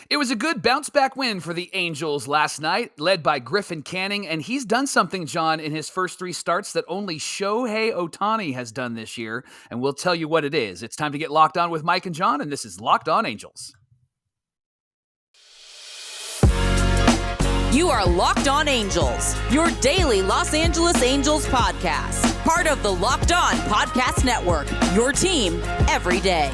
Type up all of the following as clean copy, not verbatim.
It was a good bounce-back win for the Angels last night, led by Griffin Canning, and he's done something, John, in his first 3 starts that only Shohei Ohtani has done this year, and we'll tell you what it is. It's time to get locked on with Mike and John, and this is Locked On Angels. You are Locked On Angels, your daily Los Angeles Angels podcast. Part of the Locked On Podcast Network, your team every day.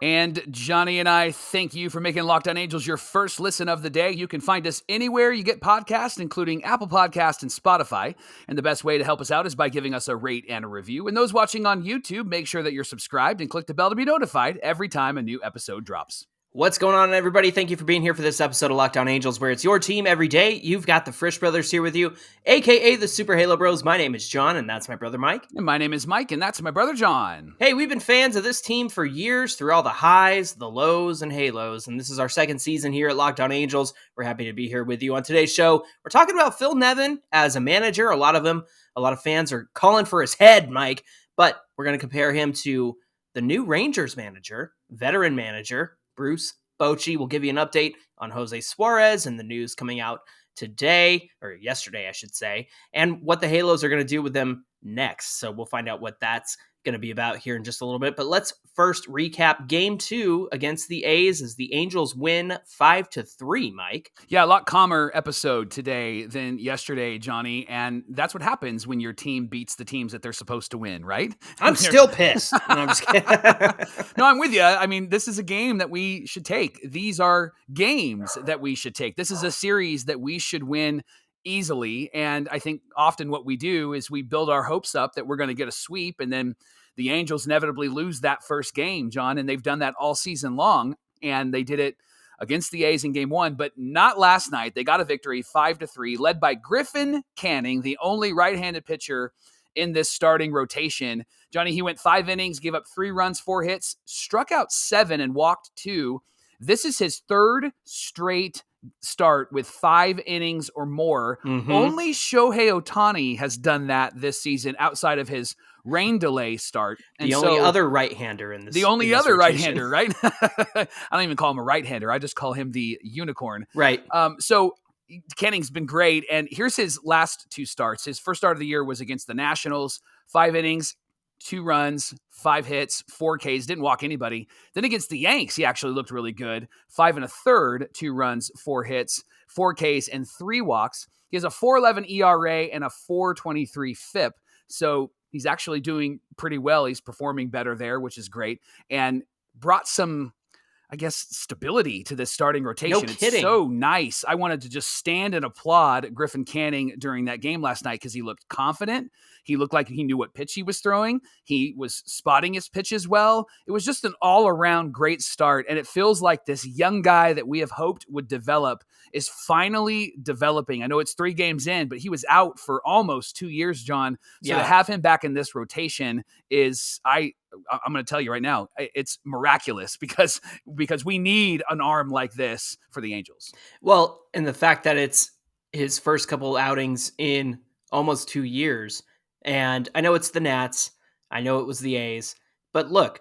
And Johnny and I thank you for making Locked On Angels your first listen of the day. You can find us anywhere you get podcasts, including Apple Podcasts and Spotify. And the best way to help us out is by giving us a rate and a review. And those watching on YouTube, make sure that you're subscribed and click the bell to be notified every time a new episode drops. What's going on, everybody? Thank you for being here for this episode of Locked On Angels, where it's your team every day. You've got the Frisch Brothers here with you, a.k.a. the Super Halo Bros. My name is John, and that's my brother Mike. And my name is Mike, and that's my brother John. Hey, we've been fans of this team for years, through all the highs, the lows, and halos, and this is our second season here at Locked On Angels. We're happy to be here with you on today's show. We're talking about Phil Nevin as a manager. A lot of fans are calling for his head, Mike, but we're going to compare him to the new Rangers manager, veteran manager, Bruce Bochy. Will give you an update on Jose Suarez and the news coming out today, or yesterday, I should say, and what the Halos are going to do with them next. So we'll find out what that's going to be about here in just a little bit. But let's first recap Game 2 against the A's as the Angels win 5-3, Mike. Yeah, a lot calmer episode today than yesterday, Johnny. And that's what happens when your team beats the teams that they're supposed to win, right? I'm still pissed. No, I'm just kidding. No, I'm with you. I mean, this is a game that we should take. These are games that we should take. This is a series that we should win easily. And I think often what we do is we build our hopes up that we're going to get a sweep, and then the Angels inevitably lose that first game, John, and they've done that all season long, and they did it against the A's in Game 1, but not last night. They got a victory 5-3, led by Griffin Canning, the only right-handed pitcher in this starting rotation. Johnny, he went 5 innings, gave up 3 runs, 4 hits, struck out 7 and walked 2. This is his third straight start with 5 innings or more. Only Shohei Ohtani has done that this season outside of his rain delay start. And the only other right-hander in this. The only other right-hander, right? I don't even call him a right-hander. I just call him the unicorn. Right. So Canning's been great. And here's his last 2 starts. His first start of the year was against the Nationals, 5 innings, 2 runs, 5 hits, 4 Ks, didn't walk anybody. Then against the Yanks, he actually looked really good. 5 1/3, 2 runs, 4 hits, 4 Ks, and 3 walks. He has a 4.11 ERA and a 4.23 FIP. So he's actually doing pretty well. He's performing better there, which is great. And brought some, I guess, stability to this starting rotation. No kidding. It's so nice. I wanted to just stand and applaud Griffin Canning during that game last night because he looked confident. He looked like he knew what pitch he was throwing. He was spotting his pitches well. It was just an all-around great start, and it feels like this young guy that we have hoped would develop is finally developing. I know it's 3 games in, but he was out for almost 2 years, John. So to have him back in this rotation is, I'm going to tell you right now, it's miraculous because we need an arm like this for the Angels. Well, and the fact that it's his first couple outings in almost 2 years, and I know it's the Nats, I know it was the A's, but look,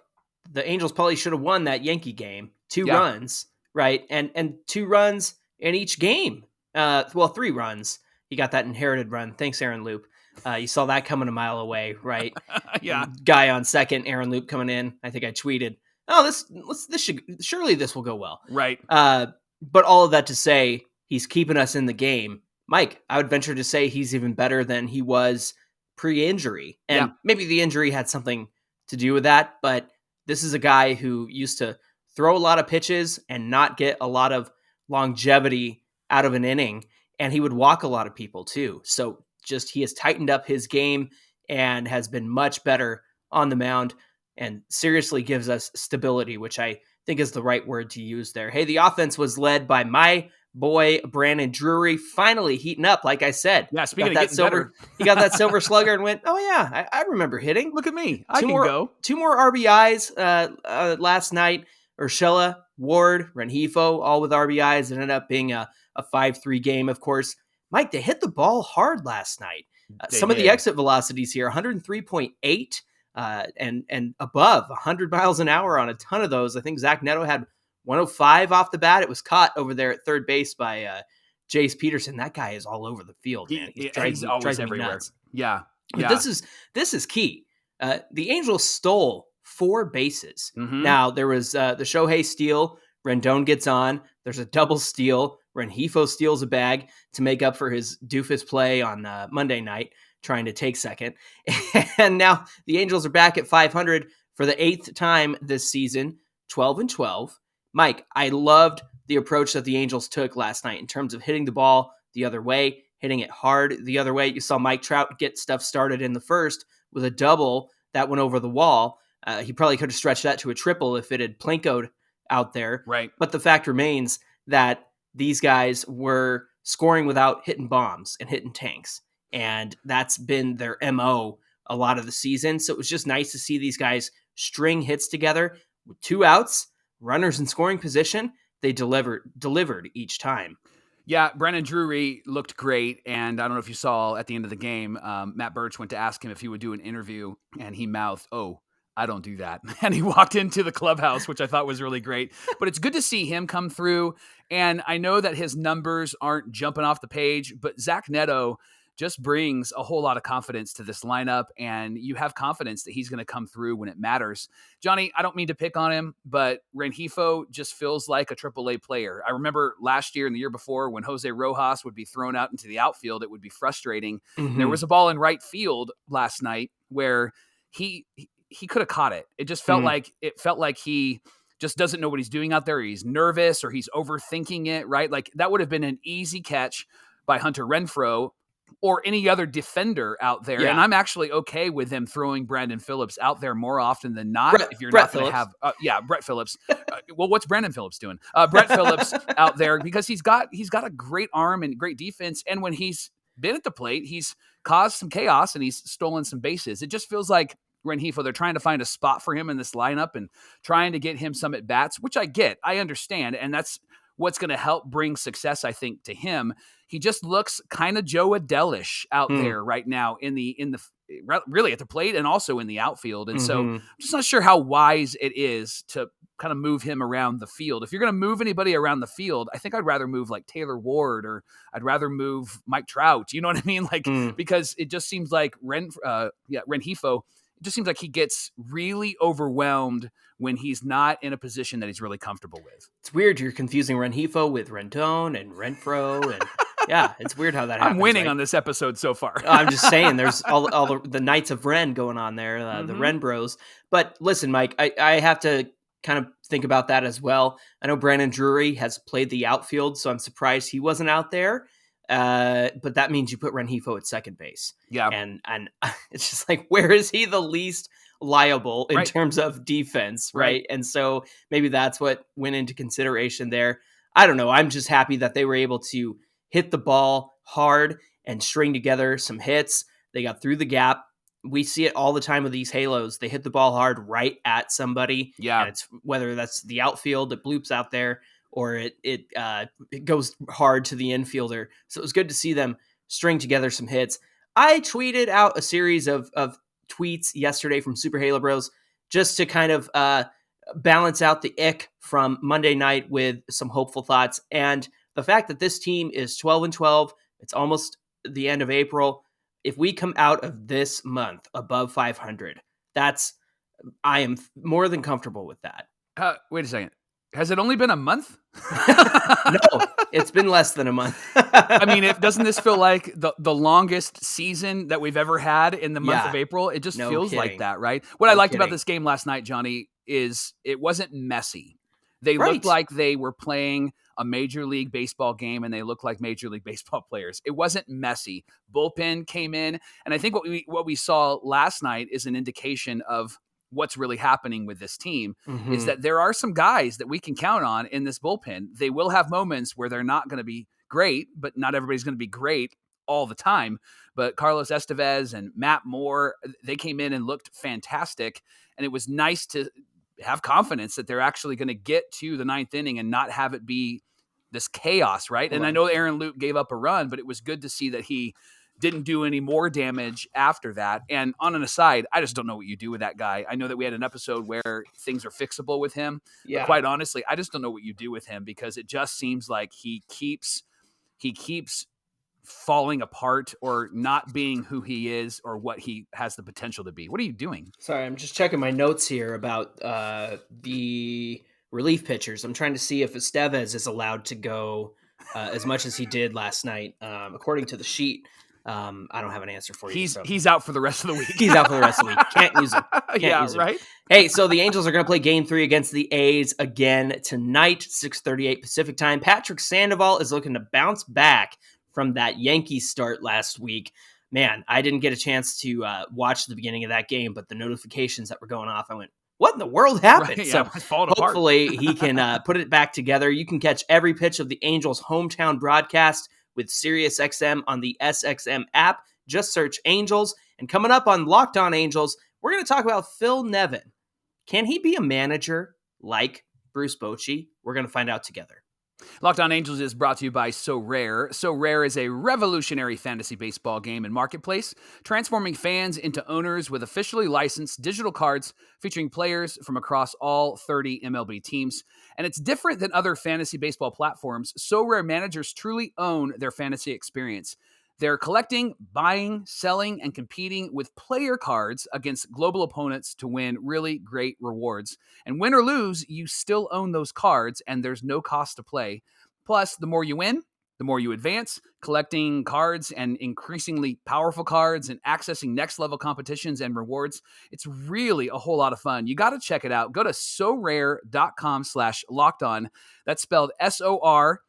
the Angels probably should have won that Yankee game. 2 runs, right? And 2 runs in each game. 3 runs. He got that inherited run. Thanks, Aaron Loop. You saw that coming a mile away, right? Yeah. Guy on second, Aaron Loop coming in. I think I tweeted, "Oh, surely this will go well." Right. But all of that to say, he's keeping us in the game. Mike, I would venture to say he's even better than he was pre-injury. And maybe the injury had something to do with that, but this is a guy who used to throw a lot of pitches and not get a lot of longevity out of an inning, and he would walk a lot of people too. So just he has tightened up his game and has been much better on the mound and seriously gives us stability, which I think is the right word to use there. Hey, the offense was led by my boy, Brandon Drury, finally heating up, like I said. Yeah, speaking of getting better. He got that silver slugger and went, oh yeah, I remember hitting. Look at me. I can go. 2 more RBIs last night. Urshela, Ward, Rengifo, all with RBIs. It ended up being a 5-3 game, of course. Mike, they hit the ball hard last night. Some of the exit velocities here, 103.8 and above 100 miles an hour on a ton of those. I think Zach Neto had 105 off the bat. It was caught over there at third base by Jace Peterson. That guy is all over the field, man. He's always everywhere. Nuts. Yeah. But this is key. The Angels stole 4 bases. Mm-hmm. Now, there was the Shohei steal. Rendon gets on. There's a double steal. Rengifo steals a bag to make up for his doofus play on Monday night, trying to take second. And now the Angels are back at 500 for the 8th time this season, 12-12. Mike, I loved the approach that the Angels took last night in terms of hitting the ball the other way, hitting it hard the other way. You saw Mike Trout get stuff started in the first with a double that went over the wall. He probably could have stretched that to a triple if it had Plinko'd out there. Right. But the fact remains that these guys were scoring without hitting bombs and hitting tanks. And that's been their MO a lot of the season. So it was just nice to see these guys string hits together with 2 outs, runners in scoring position. They delivered each time. Yeah, Brandon Drury looked great, and I don't know if you saw at the end of the game, Matt Birch went to ask him if he would do an interview, and he mouthed, "Oh, I don't do that." And he walked into the clubhouse, which I thought was really great. But it's good to see him come through, and I know that his numbers aren't jumping off the page, but Zach Neto just brings a whole lot of confidence to this lineup, and you have confidence that he's going to come through when it matters. Johnny, I don't mean to pick on him, but Rengifo just feels like a AAA player. I remember last year and the year before when Jose Rojas would be thrown out into the outfield, it would be frustrating. Mm-hmm. There was a ball in right field last night where he could have caught it. It just felt like he just doesn't know what he's doing out there. He's nervous or he's overthinking it, right? Like that would have been an easy catch by Hunter Renfroe or any other defender out there. Yeah. And I'm actually okay with them throwing Brandon Phillips out there more often than not. If you're Brett not going to have, Brett Phillips. Well, what's Brandon Phillips doing? Brett Phillips out there because he's got a great arm and great defense. And when he's been at the plate, he's caused some chaos and he's stolen some bases. It just feels like Rengifo, they're trying to find a spot for him in this lineup and trying to get him some at bats, which I understand. And that's what's going to help bring success, I think, to him. He just looks kind of Joe Adele-ish out there right now really at the plate and also in the outfield. And so I'm just not sure how wise it is to kind of move him around the field. If you're going to move anybody around the field, I think I'd rather move like Taylor Ward or I'd rather move Mike Trout. You know what I mean? Like, because it just seems like Rengifo, it just seems like he gets really overwhelmed when he's not in a position that he's really comfortable with. It's weird. You're confusing Rengifo with Rendon and Renfroe. And yeah, it's weird how that happens. I'm winning on this episode so far. I'm just saying there's all the Knights of Ren going on there, the Ren Bros. But listen, Mike, I have to kind of think about that as well. I know Brandon Drury has played the outfield, so I'm surprised he wasn't out there. But that means you put Rengifo at second base. Yeah. And it's just like, where is he the least liable in terms of defense, right? And so maybe that's what went into consideration there. I don't know. I'm just happy that they were able to hit the ball hard and string together some hits. They got through the gap. We see it all the time with these halos. They hit the ball hard right at somebody. Yeah. And it's whether that's the outfield, it bloops out there, or it goes hard to the infielder. So it was good to see them string together some hits. I tweeted out a series of tweets yesterday from Super Halo Bros just to kind of balance out the ick from Monday night with some hopeful thoughts. And the fact that this team is 12-12, it's almost the end of April. If we come out of this month above 500, I am more than comfortable with that. Wait a second. Has it only been a month? No, it's been less than a month. I mean, doesn't this feel like the longest season that we've ever had in the month of April? It just feels like that, right? What I liked about this game last night, Johnny, is it wasn't messy. They looked like they were playing a Major League Baseball game, and they looked like Major League Baseball players. It wasn't messy. Bullpen came in, and I think what we saw last night is an indication of what's really happening with this team is that there are some guys that we can count on in this bullpen. They will have moments where they're not going to be great, but not everybody's going to be great all the time. But Carlos Estevez and Matt Moore, they came in and looked fantastic. And it was nice to have confidence that they're actually going to get to the ninth inning and not have it be this chaos, right? And I know Aaron Luke gave up a run, but it was good to see that he didn't do any more damage after that. And on an aside, I just don't know what you do with that guy. I know that we had an episode where things are fixable with him, but quite honestly, I just don't know what you do with him, because it just seems like he keeps falling apart or not being who he is or what he has the potential to be. What are you doing? Sorry, I'm just checking my notes here about the relief pitchers. I'm trying to see if Estevez is allowed to go as much as he did last night. According to the sheet, I don't have an answer for you. He's out for the rest of the week. He's out for the rest of the week. Can't use him. Can't use him. Right? Hey, so the Angels are going to play Game 3 against the A's again tonight, 6:38 Pacific time. Patrick Sandoval is looking to bounce back from that Yankees start last week. Man, I didn't get a chance to watch the beginning of that game, but the notifications that were going off, I went, what in the world happened? Right, so hopefully he can put it back together. You can catch every pitch of the Angels' hometown broadcast with SiriusXM on the SXM app. Just search Angels. And coming up on Locked On Angels, we're going to talk about Phil Nevin. Can he be a manager like Bruce Bochy? We're going to find out together. Locked On Angels is brought to you by So Rare. So Rare is a revolutionary fantasy baseball game and marketplace, transforming fans into owners with officially licensed digital cards featuring players from across all 30 MLB teams. And it's different than other fantasy baseball platforms. So Rare managers truly own their fantasy experience. They're collecting, buying, selling, and competing with player cards against global opponents to win really great rewards. And win or lose, you still own those cards, and there's no cost to play. Plus, the more you win, the more you advance, collecting cards and increasingly powerful cards and accessing next-level competitions and rewards. It's really a whole lot of fun. You got to check it out. Go to sorare.com/lockedon. That's spelled SORARE.com.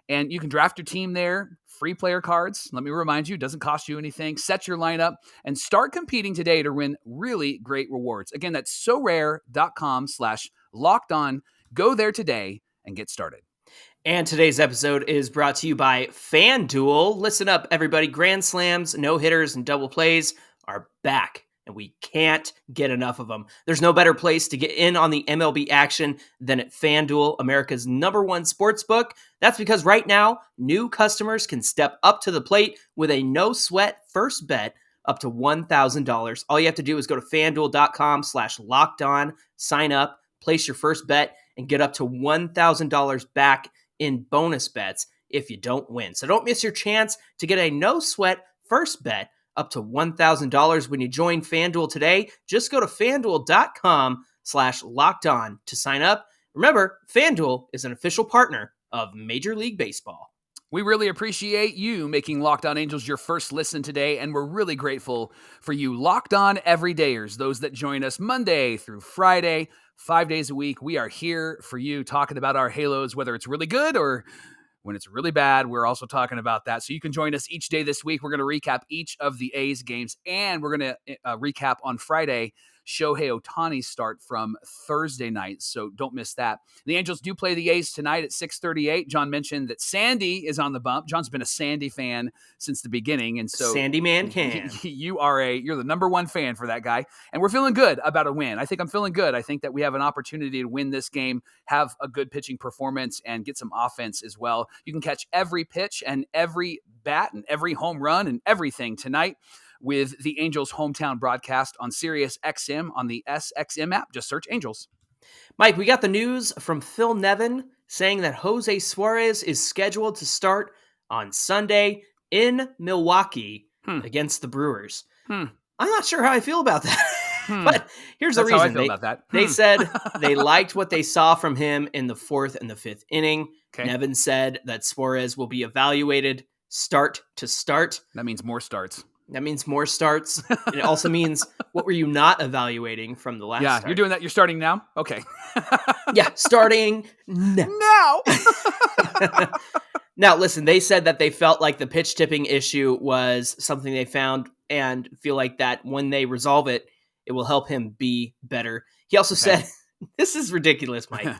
And you can draft your team there, free player cards. Let me remind you, it doesn't cost you anything. Set your lineup and start competing today to win really great rewards. Again, that's sorare.com/lockedon. Go there today and get started. And today's episode is brought to you by FanDuel. Listen up, everybody. Grand slams, no-hitters, and double plays are back, and we can't get enough of them. There's no better place to get in on the MLB action than at FanDuel, America's #1 sportsbook. That's because right now, new customers can step up to the plate with a no-sweat first bet up to $1,000. All you have to do is go to FanDuel.com/lockedon, sign up, place your first bet, and get up to $1,000 back in bonus bets if you don't win. So don't miss your chance to get a no-sweat first bet up to $1,000 when you join FanDuel today. Just go to FanDuel.com/lockedon to sign up. Remember, FanDuel is an official partner of Major League Baseball. We really appreciate you making Locked On Angels your first listen today, and we're really grateful for you Locked On Everydayers, those that join us Monday through Friday, 5 days a week. We are here for you talking about our Halos, whether it's really good or when it's really bad. We're also talking about that. So you can join us each day this week. We're going to recap each of the A's games, and we're going to recap on Friday Shohei Ohtani's start from Thursday night. So don't miss that. The Angels do play the A's tonight at 6:38. John mentioned that Sandy is on the bump. John's been a Sandy fan since the beginning. And so Sandy Man can. You're the #1 fan for that guy. And we're feeling good about a win. I think I'm feeling good. I think that we have an opportunity to win this game, have a good pitching performance, and get some offense as well. You can catch every pitch and every bat and every home run and everything tonight with the Angels hometown broadcast on SiriusXM on the SXM app. Just search Angels. Mike, we got the news from Phil Nevin saying that Jose Suarez is scheduled to start on Sunday in Milwaukee against the Brewers. I'm not sure how I feel about that. But here's the reason. How I feel about that. They said they liked what they saw from him in the 4th and the 5th inning. Okay. Nevin said that Suarez will be evaluated start to start. That means more starts. That means more starts. And it also means, what were you not evaluating from the last start? You're doing that. You're starting now? Okay. Yeah, starting now. Now, listen, they said that they felt like the pitch tipping issue was something they found and feel like that when they resolve it, it will help him be better. He also said, this is ridiculous, Mike,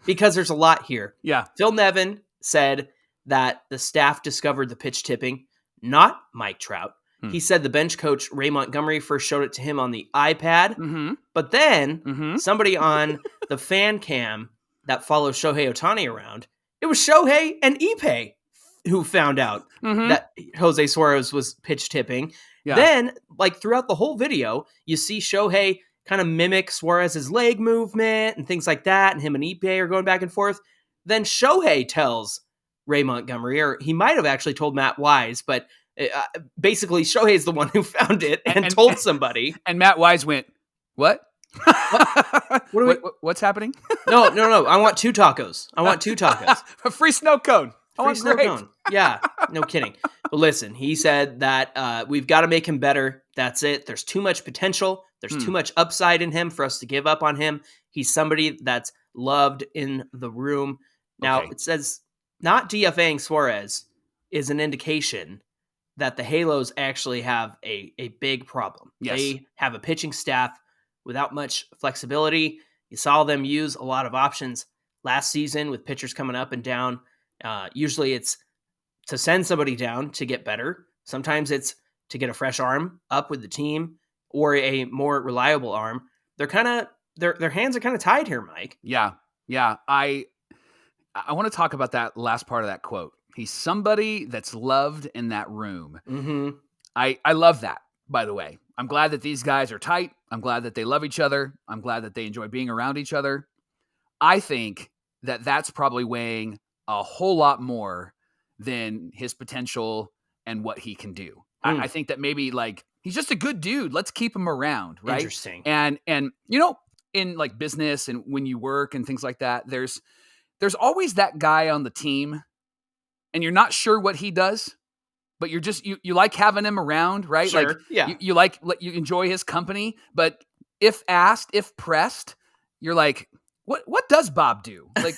because there's a lot here. Yeah. Phil Nevin said that the staff discovered the pitch tipping, not Mike Trout. He said the bench coach, Ray Montgomery, first showed it to him on the iPad. But then somebody on the fan cam that follows Shohei Ohtani around, it was Shohei and Ippei who found out Mhm. that Jose Suarez was pitch tipping. Yeah. Then, like throughout the whole video, you see Shohei kind of mimic Suarez's leg movement and things like that, and him and Ippei are going back and forth. Then Shohei tells Ray Montgomery, or he might have actually told Matt Wise, but basically Shohei's the one who found it and told somebody. And Matt Wise went, "What? What's happening?" No. I want 2 tacos. A free snow cone. I want snow grape. cone. Yeah, no kidding. But listen, he said that we've got to make him better. That's it. There's too much potential. There's too much upside in him for us to give up on him. He's somebody that's loved in the room. Now, It says not DFAing Suarez is an indication that the Halos actually have a big problem. Yes. They have a pitching staff without much flexibility. You saw them use a lot of options last season with pitchers coming up and down. Usually it's to send somebody down to get better. Sometimes it's to get a fresh arm up with the team or a more reliable arm. They're kind of their hands are kind of tied here, Mike. Yeah. I want to talk about that last part of that quote. He's somebody that's loved in that room. Mm-hmm. I love that, by the way. I'm glad that these guys are tight. I'm glad that they love each other. I'm glad that they enjoy being around each other. I think that that's probably weighing a whole lot more than his potential and what he can do. I think that maybe like he's just a good dude. Let's keep him around, right? Interesting. And you know, in like business and when you work and things like that, there's always that guy on the team and you're not sure what he does, but you're just you like having him around, right? Sure. Like Yeah. you enjoy his company, but if asked, if pressed, you're like, what does Bob do? Like,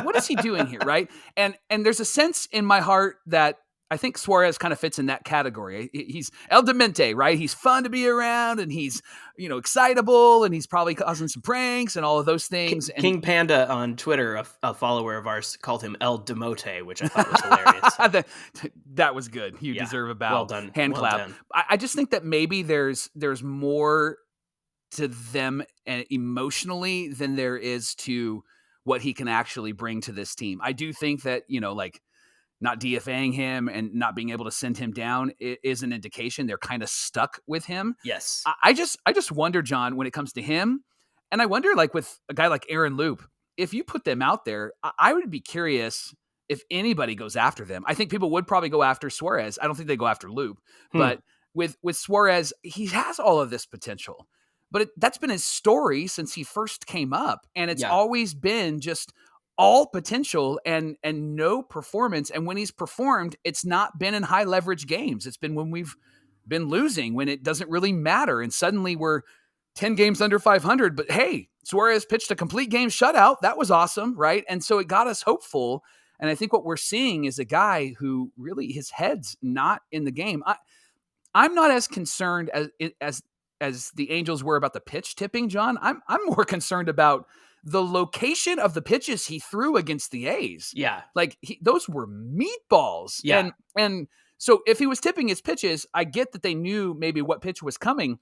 what is he doing here, right? And there's a sense in my heart that I think Suarez kind of fits in that category. He's El Demente, right? He's fun to be around, and he's excitable, and he's probably causing some pranks and all of those things. King Panda on Twitter, a follower of ours, called him El Demote, which I thought was hilarious. That was good. You deserve a bow. Well done. Hand well clap. Done. I just think that maybe there's more to them emotionally than there is to what he can actually bring to this team. I do think that, like not DFAing him and not being able to send him down is an indication they're kind of stuck with him. Yes. I just wonder, John, when it comes to him, and I wonder like with a guy like Aaron Loop, if you put them out there, I would be curious if anybody goes after them. I think people would probably go after Suarez. I don't think they go after Loop, but with Suarez, he has all of this potential. But that's been his story since he first came up. And it's always been just all potential and no performance. And when he's performed, it's not been in high leverage games. It's been when we've been losing, when it doesn't really matter. And suddenly we're 10 games under 500. But hey, Suarez pitched a complete game shutout. That was awesome, right? And so it got us hopeful. And I think what we're seeing is a guy who really his head's not in the game. I'm not as concerned as the Angels were about the pitch tipping, John. I'm more concerned about the location of the pitches he threw against the A's. Yeah. Like those were meatballs. Yeah. And so if he was tipping his pitches, I get that they knew maybe what pitch was coming,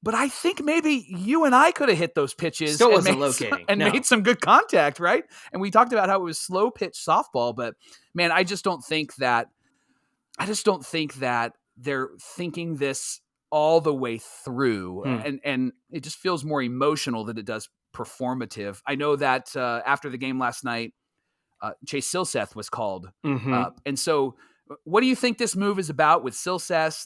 but I think maybe you and I could have hit those pitches Still wasn't locating. Made some good contact, right? And we talked about how it was slow pitch softball, but man, I just don't think that they're thinking this all the way through. And it just feels more emotional than it does performative. I know that after the game last night, Chase Silseth was called up. And so what do you think this move is about with Silseth?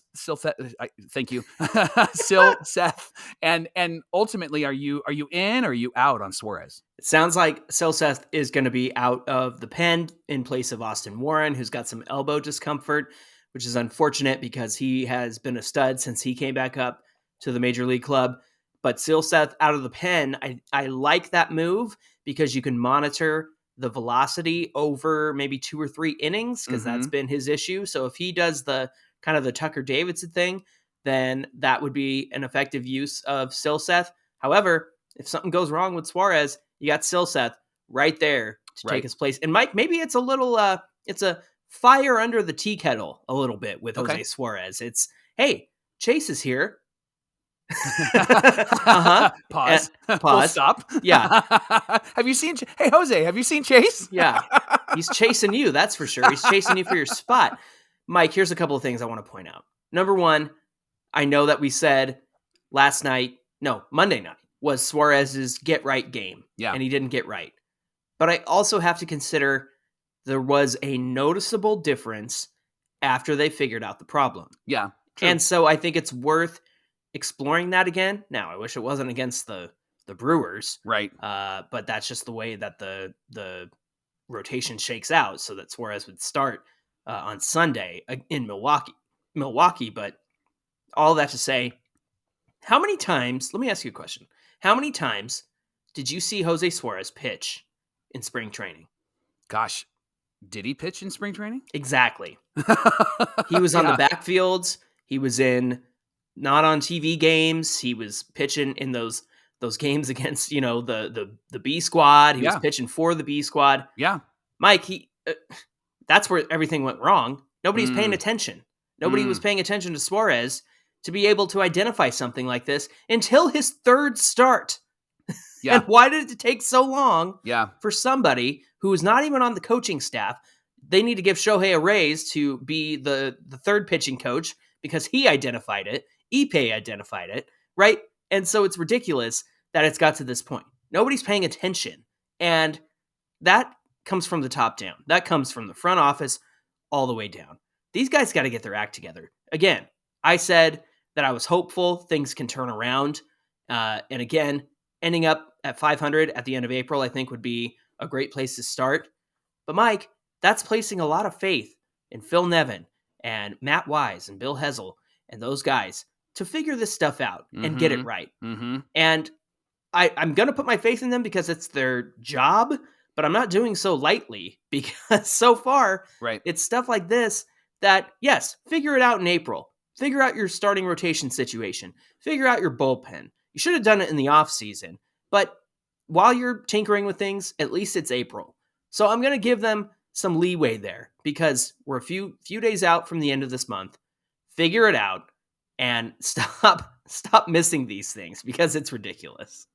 Thank you. Silseth. And ultimately, are you in or are you out on Suarez? It sounds like Silseth is going to be out of the pen in place of Austin Warren, who's got some elbow discomfort, which is unfortunate because he has been a stud since he came back up to the major league club. But Silseth out of the pen, I like that move because you can monitor the velocity over maybe 2 or 3 innings because that's been his issue. So if he does the kind of the Tucker Davidson thing, then that would be an effective use of Silseth. However, if something goes wrong with Suarez, you got Silseth right there to take his place. And Mike, maybe it's a little, it's a fire under the tea kettle a little bit with Jose Suarez. It's, hey, Chase is here. Pause. Pause. Stop. Yeah. Hey, Jose, have you seen Chase? Yeah. He's chasing you, that's for sure. He's chasing you for your spot. Mike, here's a couple of things I want to point out. Number one, I know that we said Monday night was Suarez's get right game. Yeah. And he didn't get right. But I also have to consider there was a noticeable difference after they figured out the problem. Yeah. True. And so I think it's worth exploring that again. Now, I wish it wasn't against the Brewers. Right. But that's just the way that the rotation shakes out, so that Suarez would start on Sunday in Milwaukee. But all that to say, how many times, let me ask you a question. How many times did you see Jose Suarez pitch in spring training? Gosh, did he pitch in spring training? Exactly. He was on the backfields. He was not on TV games. He was pitching in those games against, the B squad. He was pitching for the B squad. Yeah. Mike, that's where everything went wrong. Nobody's paying attention. Nobody was paying attention to Suarez to be able to identify something like this until his third start. Yeah. And why did it take so long for somebody who is not even on the coaching staff? They need to give Shohei a raise to be the third pitching coach because he identified it. Ippei identified it, right? And so it's ridiculous that it's got to this point. Nobody's paying attention. And that comes from the top down. That comes from the front office all the way down. These guys got to get their act together. Again, I said that I was hopeful things can turn around. And again, ending up at 500 at the end of April, I think would be a great place to start. But Mike, that's placing a lot of faith in Phil Nevin and Matt Wise and Bill Hessel and those guys to figure this stuff out and get it right. Mm-hmm. And I'm going to put my faith in them because it's their job, but I'm not doing so lightly because so far it's stuff like this that, yes, figure it out in April. Figure out your starting rotation situation. Figure out your bullpen. You should have done it in the off season, but while you're tinkering with things, at least it's April. So I'm going to give them some leeway there because we're a few days out from the end of this month. Figure it out and stop missing these things because it's ridiculous.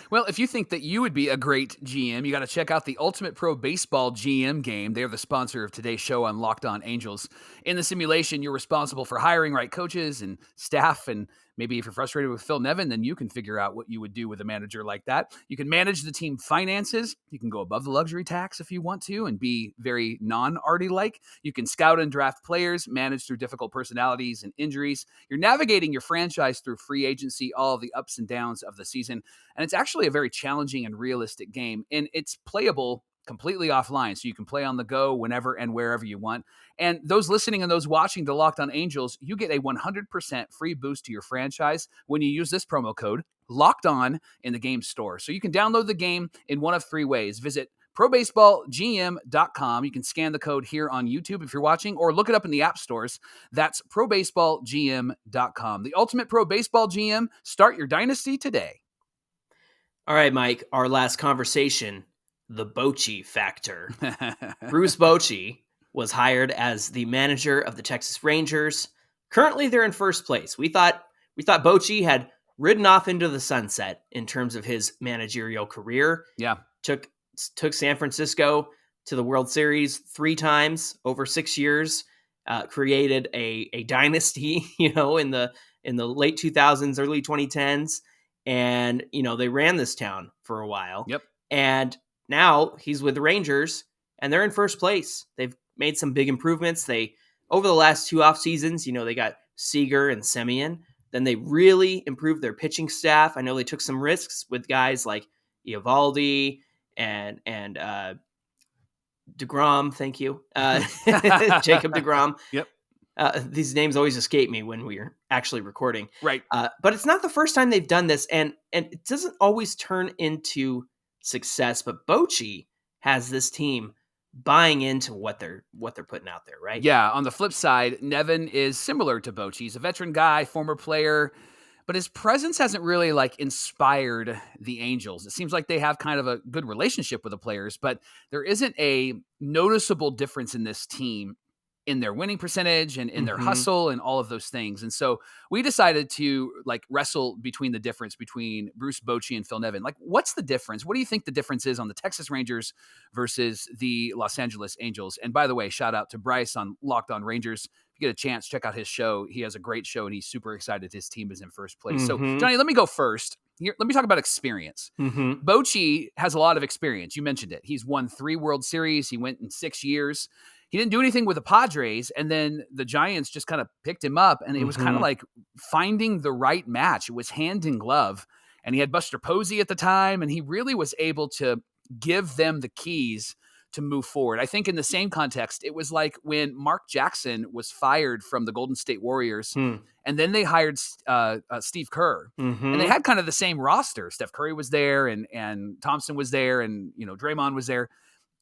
Well, if you think that you would be a great GM, you got to check out the Ultimate Pro Baseball GM game. They're the sponsor of today's show on Locked On Angels. In the simulation, you're responsible for hiring right coaches and staff, and maybe if you're frustrated with Phil Nevin, then you can figure out what you would do with a manager like that. You can manage the team finances. You can go above the luxury tax if you want to and be very non-Artie-like. You can scout and draft players, manage through difficult personalities and injuries. You're navigating your franchise through free agency, all of the ups and downs of the season. And it's actually a very challenging and realistic game, and it's playable completely offline, so you can play on the go whenever and wherever you want. And those listening and those watching to Locked On Angels, you get a 100% free boost to your franchise when you use this promo code Locked On in the game store. So you can download the game in one of three ways. Visit ProBaseballGM.com. You can scan the code here on YouTube if you're watching, or look it up in the app stores. That's ProBaseballGM.com. The Ultimate Pro Baseball GM. Start your dynasty today. All right, Mike, our last conversation, the Bochy factor. Bruce Bochy was hired as the manager of the Texas Rangers. Currently, they're in first place. We thought Bochy had ridden off into the sunset in terms of his managerial career. Yeah. Took San Francisco to the World Series 3 times over 6 years. Created a dynasty, in the late 2000s, early 2010s. And, they ran this town for a while. Yep. And now he's with the Rangers and they're in first place. They've made some big improvements. Over the last 2 off seasons, they got Seager and Semien. Then they really improved their pitching staff. I know they took some risks with guys like Eovaldi and DeGrom. Thank you. Jacob DeGrom. Yep. These names always escape me when we're actually recording. Right. But it's not the first time they've done this, and it doesn't always turn into success. But Bochy has this team buying into what they're putting out there, right? Yeah. On the flip side, Nevin is similar to Bochy. He's a veteran guy, former player, but his presence hasn't really inspired the Angels. It seems like they have kind of a good relationship with the players, but there isn't a noticeable difference in this team. in their winning percentage and in their Mm-hmm. hustle and all of those things. And so we decided to like wrestle between the difference between Bruce Bochy and Phil Nevin. Like, what's the difference? What do you think the difference is on the Texas Rangers versus the Los Angeles Angels? And by the way, shout out to Bryce on Locked On Rangers. If you get a chance, check out his show. He has a great show and he's super excited his team is in first place. So Mm-hmm. Johnny, let me go first. Here, let me talk about experience. Mm-hmm. Bochy has a lot of experience. You mentioned it. He's won 3 World Series. He went in 6 years. He didn't do anything with the Padres, and then the Giants just kind of picked him up, and it was kind of like finding the right match. It was hand in glove, and he had Buster Posey at the time, and he really was able to give them the keys to move forward. I think in the same context, it was like when Mark Jackson was fired from the Golden State Warriors, and then they hired Steve Kerr, and they had kind of the same roster. Steph Curry was there, and Thompson was there, and Draymond was there.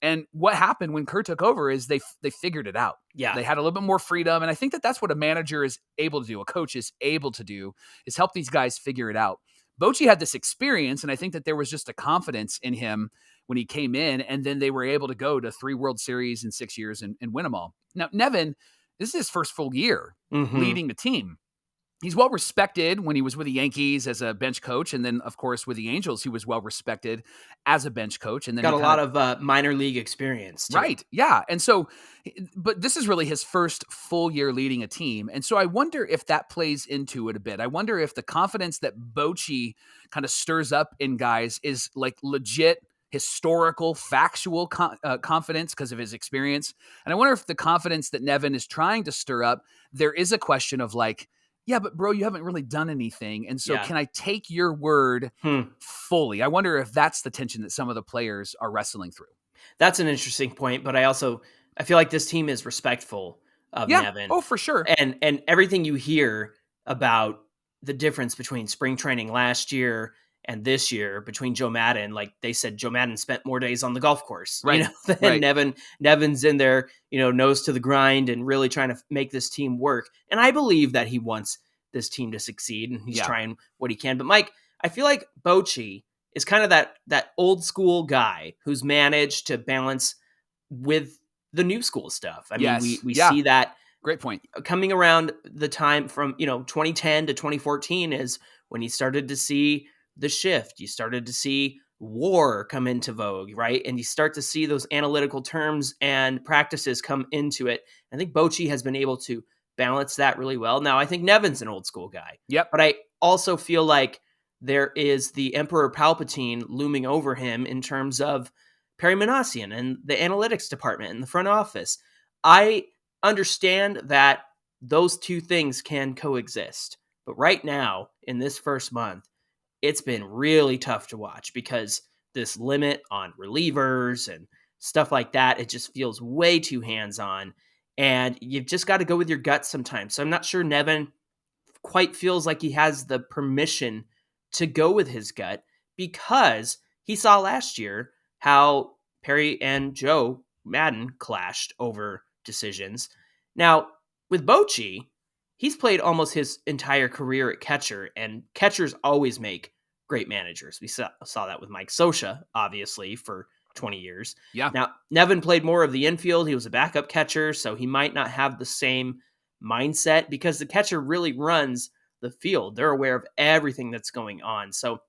And what happened when Kerr took over is they figured it out. Yeah. They had a little bit more freedom. And I think that that's what a manager is able to do, a coach is able to do, is help these guys figure it out. Bochy had this experience, and I think that there was just a confidence in him when he came in, and then they were able to go to 3 World Series in 6 years and win them all. Now, Nevin, this is his first full year leading the team. He's well respected when he was with the Yankees as a bench coach. And then, of course, with the Angels, he was well respected as a bench coach. And then got a lot of minor league experience, too. Right. Yeah. And so, but this is really his first full year leading a team. And so I wonder if that plays into it a bit. I wonder if the confidence that Bochy kind of stirs up in guys is like legit historical, factual confidence because of his experience. And I wonder if the confidence that Nevin is trying to stir up, there is a question of like, yeah, but bro, you haven't really done anything. And so can I take your word fully? I wonder if that's the tension that some of the players are wrestling through. That's an interesting point, but I feel like this team is respectful of Nevin. Oh, for sure. And everything you hear about the difference between spring training last year and this year between Joe Maddon, like they said, Joe Maddon spent more days on the golf course, right? Than Nevin's in there, nose to the grind and really trying to make this team work. And I believe that he wants this team to succeed and he's trying what he can. But Mike, I feel like Bochy is kind of that old school guy who's managed to balance with the new school stuff. I mean, we see that. Great point. Coming around the time from, 2010 to 2014 is when you started to see the shift. You started to see WAR come into vogue, right? And you start to see those analytical terms and practices come into it. I think Bochy has been able to balance that really well. Now, I think Nevin's an old school guy. Yep. But I also feel like there is the Emperor Palpatine looming over him in terms of Perry Manassian and the analytics department and the front office. I understand that those two things can coexist. But right now, in this first month, it's been really tough to watch because this limit on relievers and stuff like that, it just feels way too hands-on. And you've just got to go with your gut sometimes. So I'm not sure Nevin quite feels like he has the permission to go with his gut because he saw last year how Perry and Joe Maddon clashed over decisions. Now, with Bochy, he's played almost his entire career at catcher, and catchers always make great managers. We saw that with Mike Scioscia, obviously, for 20 years. Yeah. Now, Nevin played more of the infield. He was a backup catcher, so he might not have the same mindset because the catcher really runs the field. They're aware of everything that's going on. So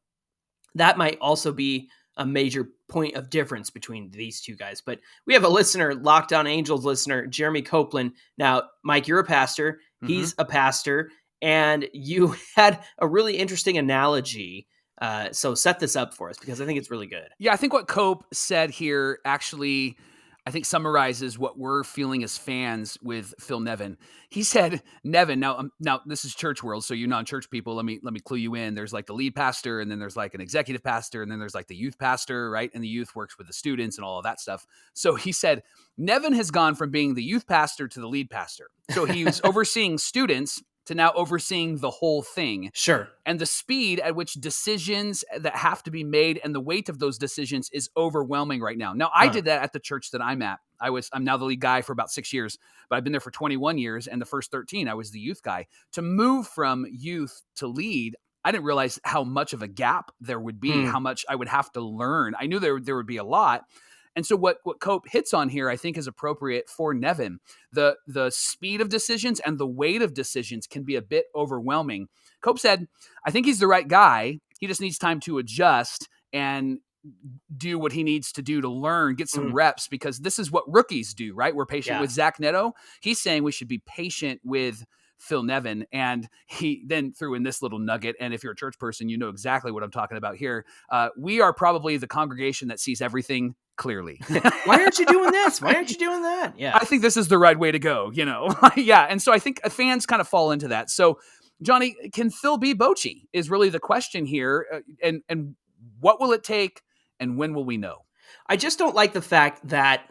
that might also be a major point of difference between these two guys. But we have a listener, Locked On Angels listener, Jeremy Copeland. Now, Mike, you're a pastor. He's a pastor. And you had a really interesting analogy. So set this up for us because I think it's really good. Yeah, I think what Cope said here actually, I think summarizes what we're feeling as fans with Phil Nevin. He said, Nevin, now this is church world, so you non-church people, let me clue you in. There's like the lead pastor, and then there's like an executive pastor, and then there's like the youth pastor, right? And the youth works with the students and all of that stuff. So he said, Nevin has gone from being the youth pastor to the lead pastor. So he's overseeing students to now overseeing the whole thing. Sure. And the speed at which decisions that have to be made and the weight of those decisions is overwhelming right now. Now, I did that at the church that I'm at. I'm now the lead guy for about 6 years, but I've been there for 21 years. And the first 13, I was the youth guy. To move from youth to lead, I didn't realize how much of a gap there would be, how much I would have to learn. I knew there would be a lot. And so what Cope hits on here, I think, is appropriate for Nevin. The speed of decisions and the weight of decisions can be a bit overwhelming. Cope said, I think he's the right guy. He just needs time to adjust and do what he needs to do to learn, get some reps, because this is what rookies do, right? We're patient with Zach Neto. He's saying we should be patient with Phil Nevin. And he then threw in this little nugget. And if you're a church person, you know exactly what I'm talking about here. We are probably the congregation that sees everything clearly. Why aren't you doing this? Why aren't you doing that? Yeah. I think this is the right way to go, Yeah. And so I think fans kind of fall into that. So Johnny, can Phil be Bochy is really the question here. And what will it take? And when will we know? I just don't like the fact that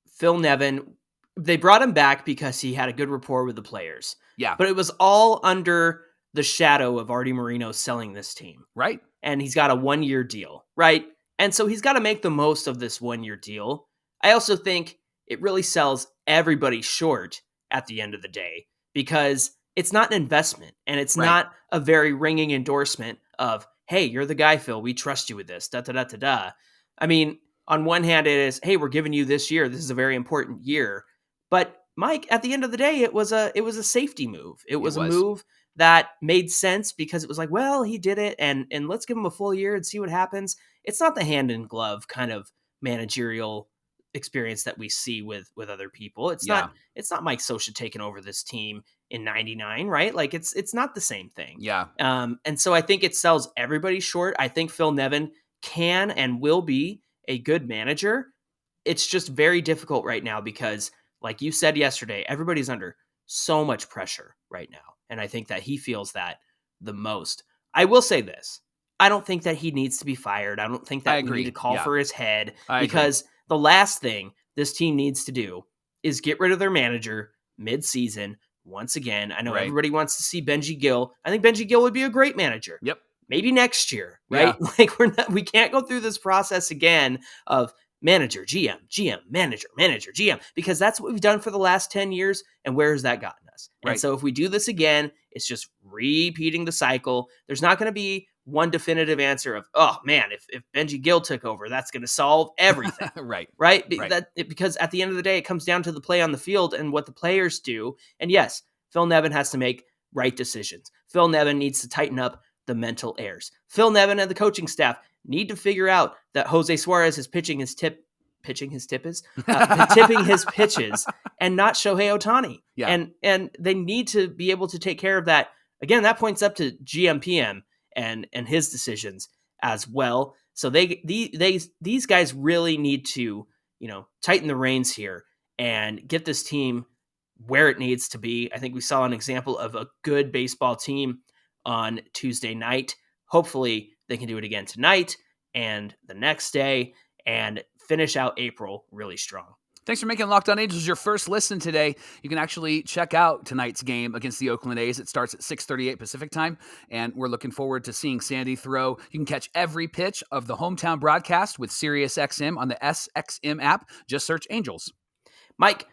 Phil Nevin, they brought him back because he had a good rapport with the players. Yeah. But it was all under the shadow of Artie Moreno selling this team. Right. And he's got a 1-year deal, right? And so he's got to make the most of this 1-year deal. I also think it really sells everybody short at the end of the day because it's not an investment and it's not a very ringing endorsement of, hey, you're the guy, Phil. We trust you with this. Da-da-da-da-da. I mean, on one hand, it is, hey, we're giving you this year. This is a very important year. But Mike, at the end of the day, it was a safety move. It was a move that made sense because it was like, well, he did it, and let's give him a full year and see what happens. It's not the hand in glove kind of managerial experience that we see with other people. It's not Mike Scioscia taking over this team in '99, right? Like it's not the same thing. Yeah. And so I think it sells everybody short. I think Phil Nevin can and will be a good manager. It's just very difficult right now because, like you said yesterday, everybody's under so much pressure right now. And I think that he feels that the most. I will say this. I don't think that he needs to be fired. I don't think that we need to call for his head because the last thing this team needs to do is get rid of their manager mid-season. Once again, I know everybody wants to see Benji Gill. I think Benji Gill would be a great manager. Yep. Maybe next year, right? Yeah. Like we can't go through this process again of manager, GM, manager, GM, because that's what we've done for the last 10 years. And where has that gotten us? Right. And so if we do this again, it's just repeating the cycle. There's not going to be one definitive answer of, oh man, if Benji Gill took over, that's going to solve everything. Right. Because at the end of the day, it comes down to the play on the field and what the players do. And yes, Phil Nevin has to make right decisions. Phil Nevin needs to tighten up the mental errors. Phil Nevin and the coaching staff need to figure out that Jose Suarez is tipping his pitches and not Shohei Ohtani. Yeah. And they need to be able to take care of that. Again, that points up to GM and his decisions as well. So these guys really need to, tighten the reins here and get this team where it needs to be. I think we saw an example of a good baseball team on Tuesday night. Hopefully they can do it again tonight and the next day and finish out April really strong. Thanks for making Locked On Angels your first listen today. You can actually check out tonight's game against the Oakland A's. It starts at 6:38 Pacific time, and we're looking forward to seeing Sandy throw. You can catch every pitch of the hometown broadcast with SiriusXM on the SXM app. Just search Angels. Mike,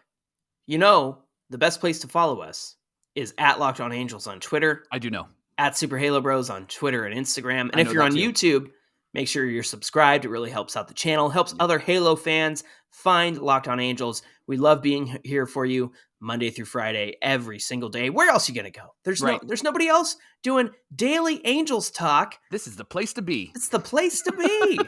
the best place to follow us is at Locked On Angels on Twitter. I do know. At Super Halo Bros on Twitter and Instagram. And if you're on YouTube, make sure you're subscribed. It really helps out the channel, helps other Halo fans find Locked On Angels. We love being here for you Monday through Friday, every single day. Where else are you going to go? There's nobody else doing daily Angels talk. This is the place to be. It's the place to be.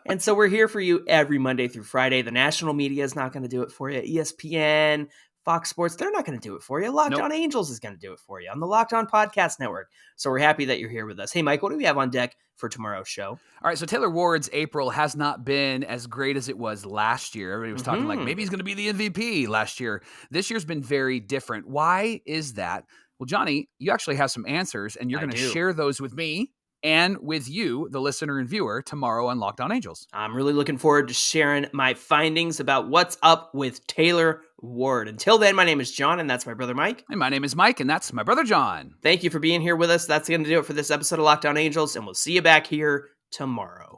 And so we're here for you every Monday through Friday. The national media is not going to do it for you. ESPN, Fox Sports, they're not going to do it for you. Locked On Angels is going to do it for you on the Locked On Podcast Network. So we're happy that you're here with us. Hey, Mike, what do we have on deck for tomorrow's show? All right, so Taylor Ward's April has not been as great as it was last year. Everybody was talking like maybe he's going to be the MVP last year. This year's been very different. Why is that? Well, Johnny, you actually have some answers, and you're going to share those with me and with you, the listener and viewer, tomorrow on Locked On Angels. I'm really looking forward to sharing my findings about what's up with Taylor Ward. Until then, my name is John, and that's my brother Mike. And my name is Mike, and that's my brother John. Thank you for being here with us. That's going to do it for this episode of Locked On Angels, and we'll see you back here tomorrow.